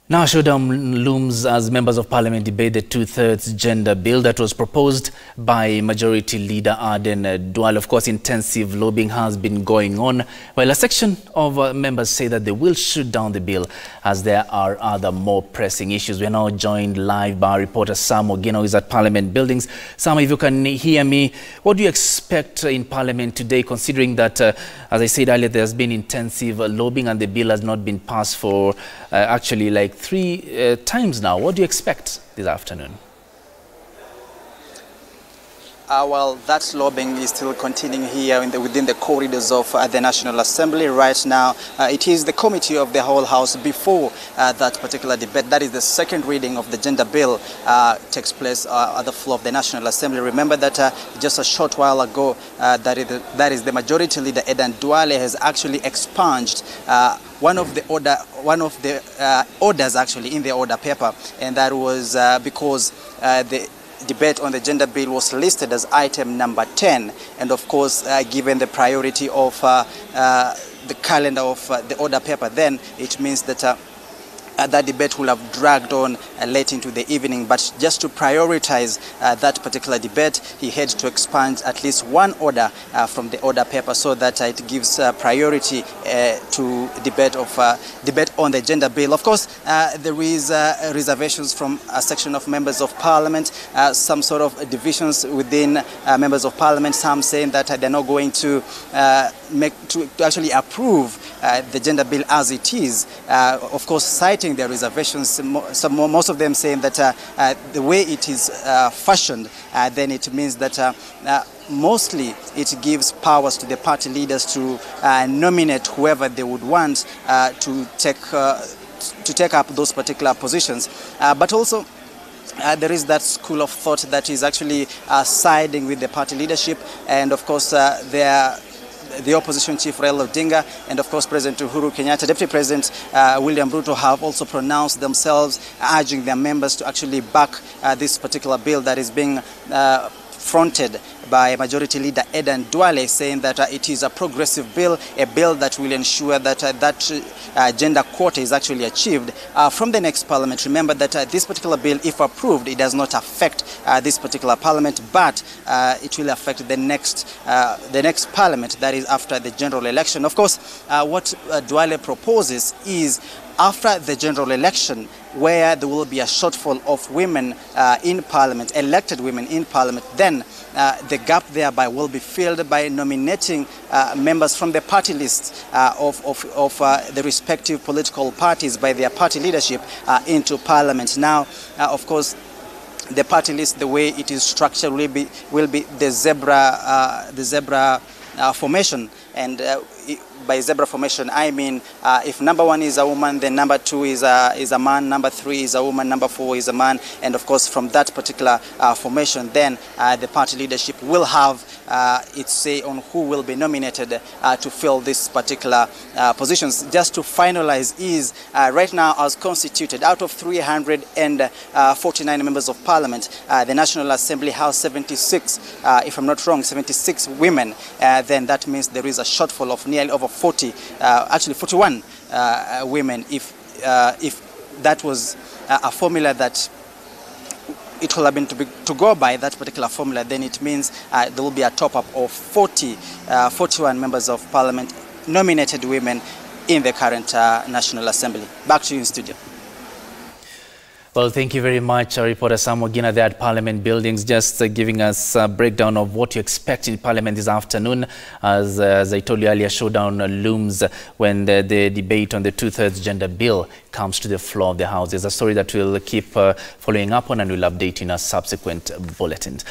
Now, showdown looms as members of parliament debate the two-thirds gender bill that was proposed by Majority Leader Aden Duale. Of course, intensive lobbying has been going on, while a section of members say that they will shoot down the bill as there are other more pressing issues. We are now joined live by our reporter Sam Ogino, who is at Parliament Buildings. Sam, if you can hear me, what do you expect in Parliament today, considering that, as I said earlier, there's been intensive lobbying and the bill has not been passed for actually like 3 times now? What do you expect this afternoon? Well, that lobbying is still continuing here within the corridors of the National Assembly. Right now, it is the committee of the whole House before that particular debate. That is the second reading of the gender bill takes place at the floor of the National Assembly. Remember that just a short while ago, that is the Majority Leader Aden Duale has actually expunged one of the orders actually in the order paper, and that was because the debate on the gender bill was listed as item number 10, and of course given the priority of the calendar of the order paper, then it means that that debate will have dragged on late into the evening. But just to prioritize that particular debate, he had to expunge at least one order from the order paper, so that it gives priority to debate on the gender bill. Of course, there is reservations from a section of members of parliament, some sort of divisions within members of parliament, some saying that they're not going to actually approve the gender bill as it is, of course citing their reservations, most of them saying that the way it is fashioned, then it means that mostly it gives powers to the party leaders to nominate whoever they would want to take up those particular positions. But also there is that school of thought that is actually siding with the party leadership, and of course the opposition chief Raila Odinga and of course President Uhuru Kenyatta, Deputy President William Ruto have also pronounced themselves, urging their members to actually back this particular bill that is being fronted by Majority Leader Aden Duale, saying that it is a progressive bill, a bill that will ensure that that gender quota is actually achieved from the next parliament. Remember that this particular bill, if approved, it does not affect this particular parliament, but it will affect the next parliament, that is after the general election. Of course, what Duale proposes is, after the general election, where there will be a shortfall of women in parliament, elected women in parliament, then the gap thereby will be filled by nominating members from the party lists of the respective political parties by their party leadership into parliament. Now, of course, the party list, the way it is structured, will be the zebra formation, and by zebra formation, I mean if number 1 is a woman, then number 2 is a man, number 3 is a woman, number 4 is a man, and of course from that particular formation, then the party leadership will have its say on who will be nominated to fill this particular positions. Just to finalize is, right now as constituted, out of 349 members of parliament, the National Assembly has 76, if I'm not wrong, 76 women. Then that means there is a shortfall of nearly over 40, actually 41 women. If that was a formula that it will have been to go by, that particular formula, then it means there will be a top-up of 41 members of parliament, nominated women, in the current National Assembly. Back to you in studio. Well, thank you very much, our reporter Sam Ogina there at Parliament Buildings, just giving us a breakdown of what you expect in Parliament this afternoon. As I told you earlier, showdown looms when the debate on the two-thirds gender bill comes to the floor of the House. It's a story that we'll keep following up on, and we'll update in our subsequent bulletins.